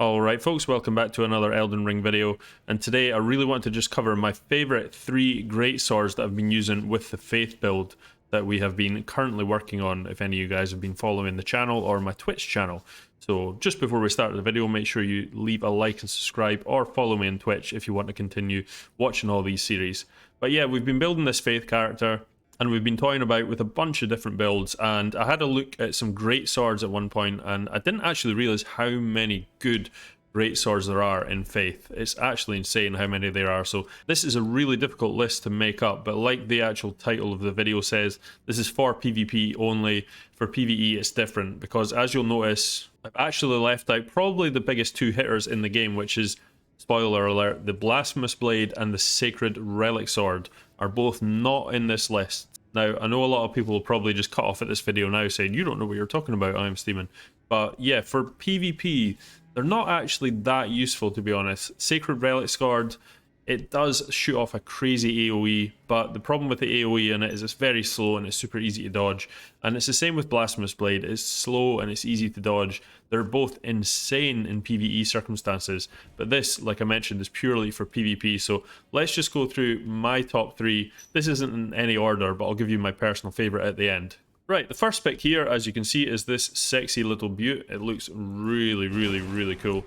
Alright folks, welcome back to another Elden Ring video, and today I really want to just cover my favourite 3 greatswords that I've been using with the Faith build that we have been currently working on, if any of you guys have been following the channel or my Twitch channel. So just before we start the video, make sure you leave a like and subscribe, or follow me on Twitch if you want to continue watching all these series. But yeah, we've been building this Faith character, and we've been toying about with a bunch of different builds, and I had a look at some great swords at one point, and I didn't actually realise how many good great swords there are in Faith. It's actually insane how many there are. So this is a really difficult list to make up, but like the actual title of the video says, this is for PvP only. For PvE it's different, because as you'll notice, I've actually left out probably the biggest 2 hitters in the game, which is, spoiler alert, the Blasphemous Blade and the Sacred Relic Sword are both not in this list. Now, I know a lot of people will probably just cut off at this video now saying, you don't know what you're talking about, I'm steaming. But yeah, for PvP, they're not actually that useful, to be honest. Sacred Relic Sword, it does shoot off a crazy AoE, but the problem with the AoE in it is it's very slow and it's super easy to dodge. And it's the same with Blasphemous Blade. It's slow and it's easy to dodge. They're both insane in PvE circumstances, but this, like I mentioned, is purely for PvP. So let's just go through my top 3. This isn't in any order, but I'll give you my personal favourite at the end. Right, the first pick here, as you can see, is this sexy little beaut. It looks really cool.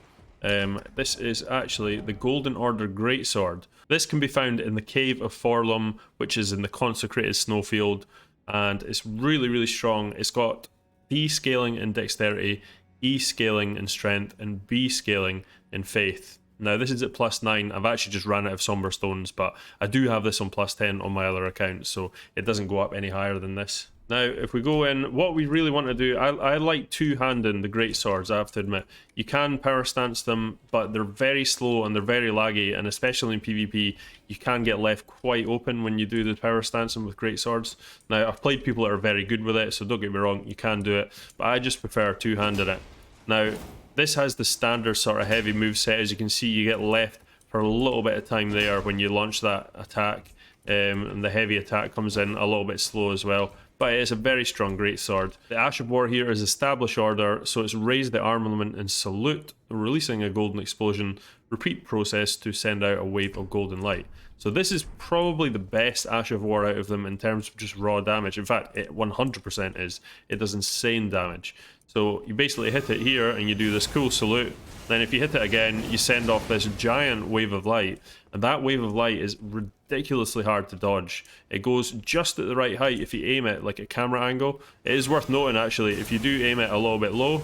This is actually the Golden Order Greatsword. This can be found in the Cave of Forlum, which is in the Consecrated Snowfield, and it's really strong. It's got D scaling in Dexterity, E scaling in Strength, and B scaling in Faith. Now this is at +9. I've actually just ran out of Somber Stones, but I do have this on +10 on my other account, so it doesn't go up any higher than this. Now, if we go in, what we really want to do, I like two-handing the great swords, I have to admit. You can power stance them, but they're very slow and they're very laggy, and especially in PvP, you can get left quite open when you do the power stancing with great swords. Now, I've played people that are very good with it, so don't get me wrong, you can do it, but I just prefer two-handed it. Now, this has the standard sort of heavy moveset. As you can see, you get left for a little bit of time there when you launch that attack, and the heavy attack comes in a little bit slow as well. But it's a very strong greatsword. The Ash of War here is Establish Order, so it's raise the armament and salute, releasing a golden explosion. Repeat process to send out a wave of golden light. So this is probably the best Ash of War out of them in terms of just raw damage. In fact, it 100% is. It does insane damage. So you basically hit it here and you do this cool salute. Then if you hit it again, you send off this giant wave of light. And that wave of light is ridiculously hard to dodge. It goes just at the right height if you aim it like at camera angle. It is worth noting actually, if you do aim it a little bit low,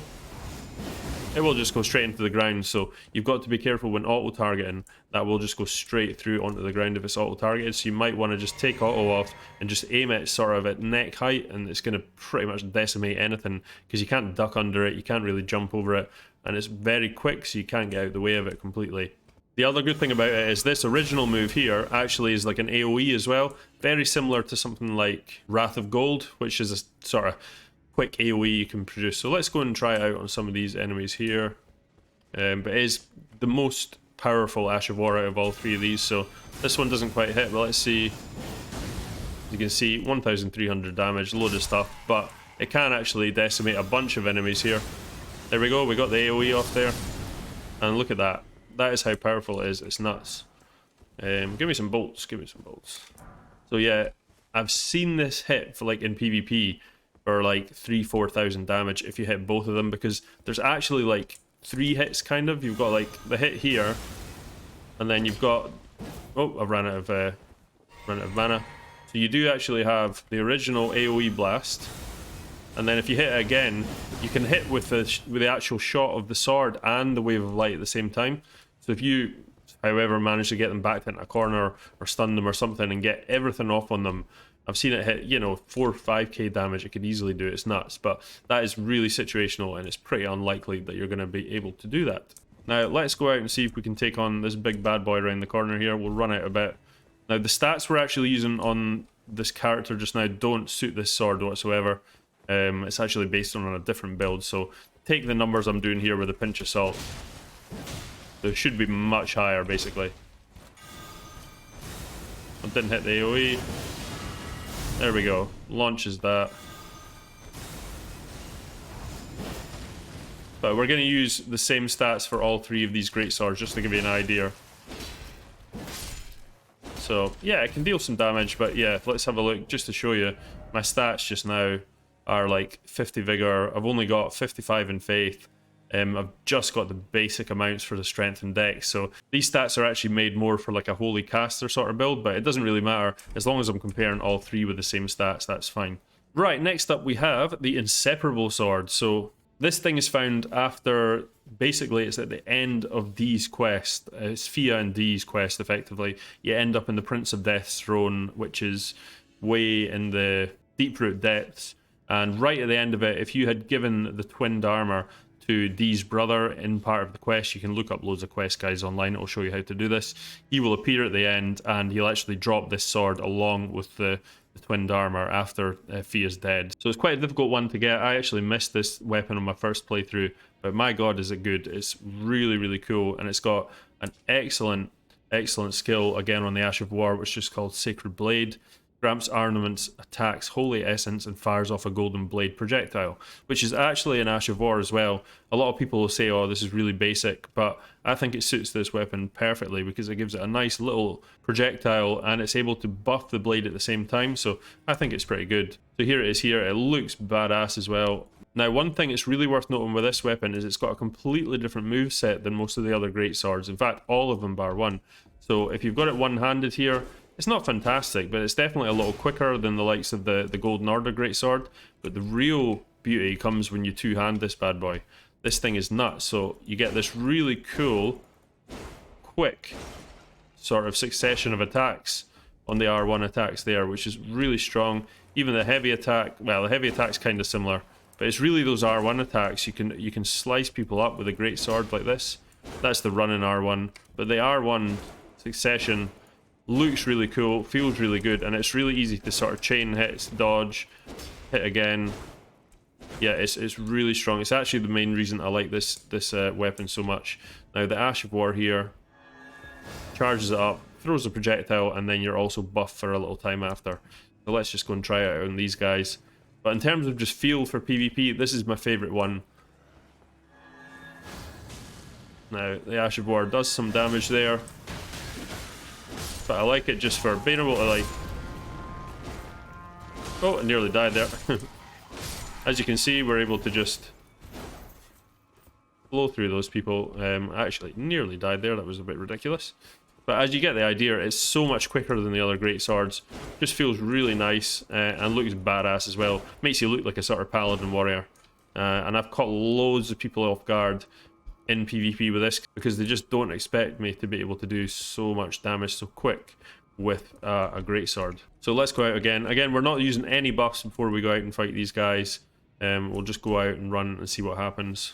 it will just go straight into the ground. So you've got to be careful when auto-targeting. That will just go straight through onto the ground if it's auto-targeted. So you might want to just take auto off and just aim it sort of at neck height, and it's going to pretty much decimate anything, because you can't duck under it, you can't really jump over it, and it's very quick, so you can't get out of the way of it completely. The other good thing about it is this original move here actually is like an AoE as well. Very similar to something like Wrath of Gold, which is a sort of quick AoE you can produce. So let's go and try it out on some of these enemies here. But it is the most powerful Ash of War out of all 3 of these, so this one doesn't quite hit, but let's see. You can see 1300 damage, load of stuff, but it can actually decimate a bunch of enemies here. There we go, we got the AoE off there, and look at that. That is how powerful it is. It's nuts. Give me some bolts, give me some bolts. So yeah, I've seen this hit for like in PvP for like 3,000-4,000 damage if you hit both of them, because there's actually like 3 hits kind of. You've got like the hit here, and then you've got, oh, I've ran out of mana. So you do actually have the original AoE blast, and then if you hit it again, you can hit with the actual shot of the sword and the wave of light at the same time. So if you, however, manage to get them backed into a corner or stun them or something and get everything off on them, I've seen it hit, you know, 4 or 5k damage. It could easily do it. It's nuts, but that is really situational, and it's pretty unlikely that you're going to be able to do that. Now let's go out and see if we can take on this big bad boy around the corner here. We'll run out a bit. Now the stats we're actually using on this character just now don't suit this sword whatsoever. It's actually based on a different build, so take the numbers I'm doing here with a pinch of salt. They should be much higher, basically. I didn't hit the AoE. There we go. Launches that. But we're going to use the same stats for all three of these greatswords just to give you an idea. So yeah, it can deal some damage, but yeah, let's have a look just to show you. My stats just now are like 50 vigor. I've only got 55 in faith. I've just got the basic amounts for the strength and dex, so these stats are actually made more for like a holy caster sort of build, but it doesn't really matter as long as I'm comparing all three with the same stats. That's fine. Right, next up we have the Inseparable Sword. So this thing is found after, basically it's at the end of Dee's quest. It's Fia and Dee's quest effectively. You end up in the Prince of Death's throne, which is way in the Deeproot depths, and right at the end of it, if you had given the twinned armor to Dee's brother in part of the quest, you can look up loads of quest guides online, it'll show you how to do this. He will appear at the end and he'll actually drop this sword along with the twinned armor after Fia's dead. So it's quite a difficult one to get. I actually missed this weapon on my first playthrough, but my god is it good. It's really, really cool, and it's got an excellent skill again on the Ash of War, which is called Sacred Blade. Grants armaments, attacks holy essence, and fires off a golden blade projectile, which is actually an Ash of War as well. A lot of people will say, oh, this is really basic, but I think it suits this weapon perfectly because it gives it a nice little projectile and it's able to buff the blade at the same time, so I think it's pretty good. So here it is here, it looks badass as well. Now, one thing it's really worth noting with this weapon is it's got a completely different moveset than most of the other greatswords. In fact, all of them bar one. So if you've got it one-handed here, it's not fantastic, but it's definitely a little quicker than the likes of the Golden Order Greatsword. But the real beauty comes when you two-hand this bad boy. This thing is nuts, so you get this really cool, quick sort of succession of attacks on the R1 attacks there, which is really strong. Even the heavy attack, well, the heavy attack's kind of similar, but it's really those R1 attacks. You can slice people up with a greatsword like this. That's the running R1, but the R1 succession looks really cool, feels really good, and it's really easy to sort of chain hits, dodge, hit again. Yeah, it's really strong. It's actually the main reason I like this weapon so much. Now the Ash of War here charges it up, throws a projectile, and then you're also buffed for a little time after. So let's just go and try it out on these guys. But in terms of just feel for PvP, this is my favourite one. Now the Ash of War does some damage there, but I like it just for being able to like... Oh, I nearly died there. As you can see, we're able to just blow through those people. Actually, nearly died there. That was a bit ridiculous. But as you get the idea, it's so much quicker than the other greatswords. Just feels really nice and looks badass as well. Makes you look like a sort of paladin warrior. And I've caught loads of people off guard in PvP with this because they just don't expect me to be able to do so much damage so quick with a greatsword. So let's go out again. Again, we're not using any buffs before we go out and fight these guys. We'll just go out and run and see what happens.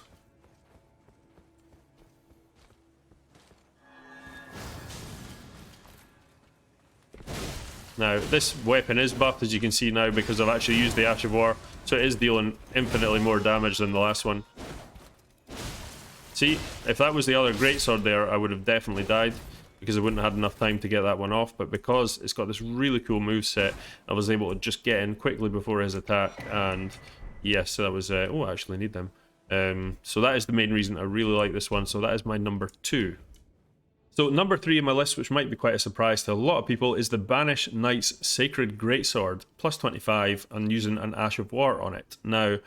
Now, this weapon is buffed, as you can see now, because I've actually used the Ash of War, so it is dealing infinitely more damage than the last one. See, if that was the other greatsword there, I would have definitely died, because I wouldn't have had enough time to get that one off, but because it's got this really cool moveset, I was able to just get in quickly before his attack, and yes, so that was... oh, I actually need them. So that is the main reason I really like this one, so that is my number 2. So number 3 on my list, which might be quite a surprise to a lot of people, is the Banished Knight's Sacred Greatsword, plus 25, and using an Ash of War on it. Now,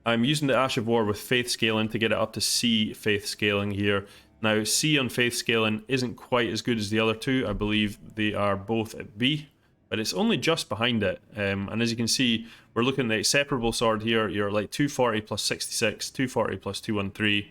I'm using the Ash of War with Faith scaling to get it up to C Faith scaling here. Now, C on Faith scaling isn't quite as good as the other two. I believe they are both at B, but it's only just behind it. And as you can see, we're looking at the Inseparable Sword here. You're like 240 plus 66, 240 plus 213.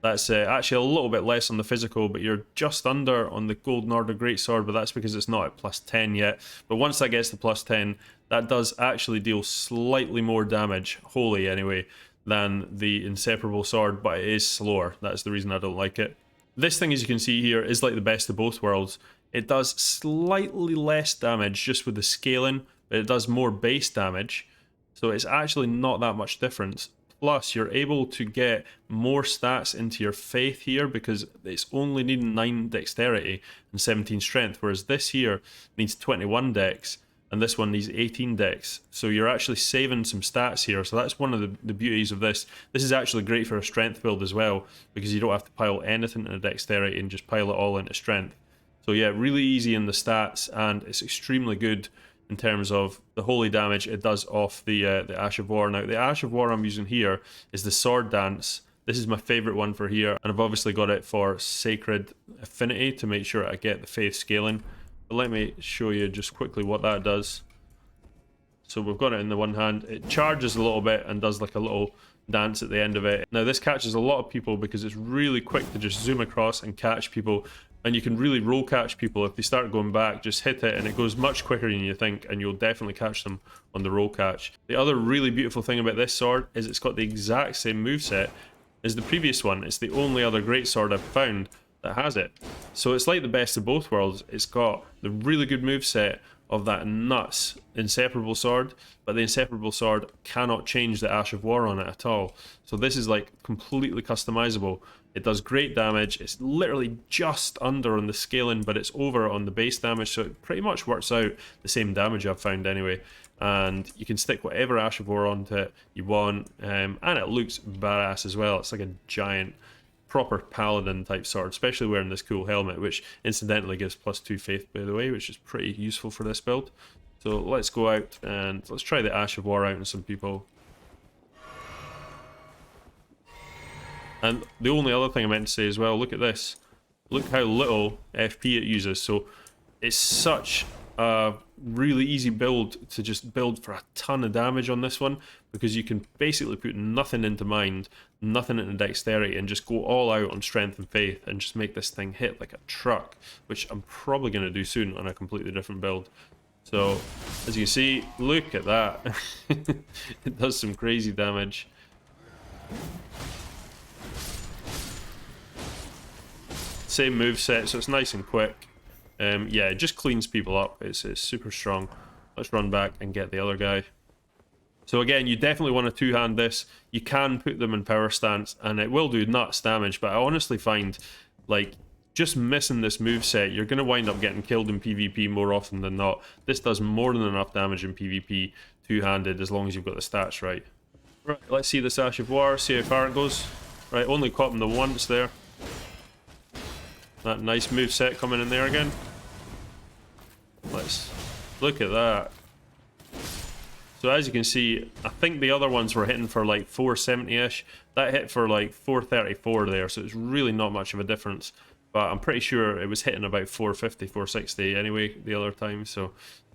That's actually a little bit less on the physical, but you're just under on the Golden Order Greatsword, but that's because it's not at plus 10 yet. But once that gets to plus 10, that does actually deal slightly more damage, wholly anyway, than the Inseparable Sword, but it is slower. That's the reason I don't like it. This thing, as you can see here, is like the best of both worlds. It does slightly less damage just with the scaling, but it does more base damage, so it's actually not that much difference. Plus, you're able to get more stats into your faith here because it's only needing 9 dexterity and 17 strength, whereas this here needs 21 dex, and this one needs 18 dex. So you're actually saving some stats here. So that's one of the beauties of this. This is actually great for a strength build as well, because you don't have to pile anything into dexterity and just pile it all into strength. So yeah, really easy in the stats, and it's extremely good in terms of the holy damage it does off the Ash of War. Now, the Ash of War I'm using here is the Sword Dance. This is my favourite one for here, and I've obviously got it for Sacred Affinity to make sure I get the Faith scaling. But let me show you just quickly what that does. So we've got it in the one hand. It charges a little bit and does like a little dance at the end of it. Now this catches a lot of people because it's really quick to just zoom across and catch people. And you can really roll catch people. If they start going back, just hit it and it goes much quicker than you think, and you'll definitely catch them on the roll catch. The other really beautiful thing about this sword is it's got the exact same moveset as the previous one. It's the only other greatsword I've found that has it. So it's like the best of both worlds. It's got the really good moveset of that nuts Inseparable Sword, but the Inseparable Sword cannot change the Ash of War on it at all. So this is like completely customizable. It does great damage. It's literally just under on the scaling, but it's over on the base damage, so it pretty much works out the same damage I've found anyway. And you can stick whatever Ash of War onto it you want, and it looks badass as well. It's like a giant proper paladin type sword, especially wearing this cool helmet, which incidentally gives +2 faith, by the way, which is pretty useful for this build. So let's go out and let's try the Ash of War out on some people. And the only other thing I meant to say as well, look at this. Look how little FP it uses. So it's such a really easy build to just build for a ton of damage on this one, because you can basically put nothing into mind, nothing into dexterity, and just go all out on strength and faith and just make this thing hit like a truck, which I'm probably going to do soon on a completely different build. So as you can see, look at that. It does some crazy damage. Same moveset, so it's nice and quick. Yeah, it just cleans people up. It's super strong. Let's run back and get the other guy. So again, you definitely want to two-hand this. You can put them in power stance, and it will do nuts damage, but I honestly find, like, just missing this moveset, you're going to wind up getting killed in PvP more often than not. This does more than enough damage in PvP two-handed, as long as you've got the stats right. Right, let's see this Ash of War, see how far it goes. Right, only caught him the once there. That nice moveset coming in there again. Let's look at that. So as you can see, I think the other ones were hitting for like 470-ish. That hit for like 434 there, so it's really not much of a difference. But I'm pretty sure it was hitting about 450, 460 anyway the other time. So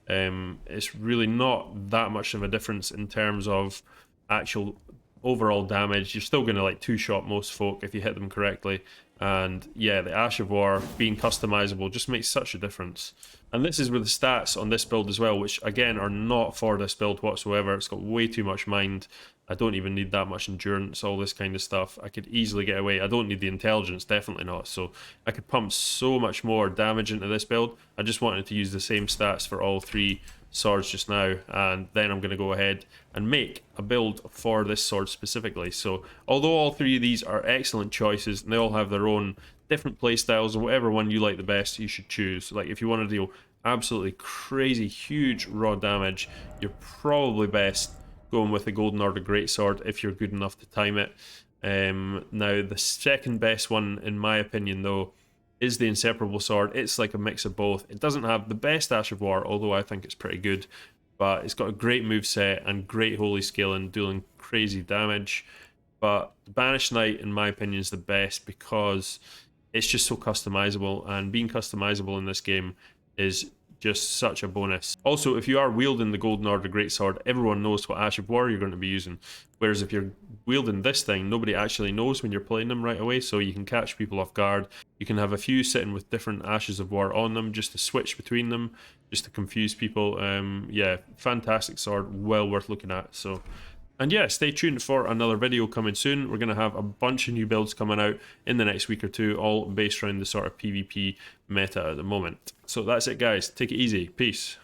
it's really not that much of a difference in terms of actual overall damage. You're still going to like two-shot most folk if you hit them correctly. And yeah, the Ash of War being customizable just makes such a difference. And this is with the stats on this build as well, which again are not for this build whatsoever. It's got way too much mind. I don't even need that much endurance, all this kind of stuff. I could easily get away. I don't need the intelligence, definitely not. So I could pump so much more damage into this build. I just wanted to use the same stats for all three swords just now, and then I'm going to go ahead and make a build for this sword specifically. So although all three of these are excellent choices and they all have their own different playstyles, and whatever one you like the best you should choose. Like if you want to deal absolutely crazy huge raw damage, you're probably best going with the Golden Order Greatsword if you're good enough to time it. Now the second best one in my opinion though is the Inseparable Sword. It's like a mix of both. It doesn't have the best Ash of War, although I think it's pretty good, but it's got a great moveset and great holy scaling, dealing crazy damage. But the Banished Knight, in my opinion, is the best because it's just so customizable, and being customizable in this game is just such a bonus. Also, if you are wielding the Golden Order Greatsword, everyone knows what Ash of War you're going to be using. Whereas if you're wielding this thing, nobody actually knows when you're playing them right away, so you can catch people off guard. You can have a few sitting with different Ashes of War on them, just to switch between them, just to confuse people. Yeah, fantastic sword, well worth looking at. So, and yeah, stay tuned for another video coming soon. We're going to have a bunch of new builds coming out in the next week or two, all based around the sort of PvP meta at the moment. So that's it, guys. Take it easy. Peace.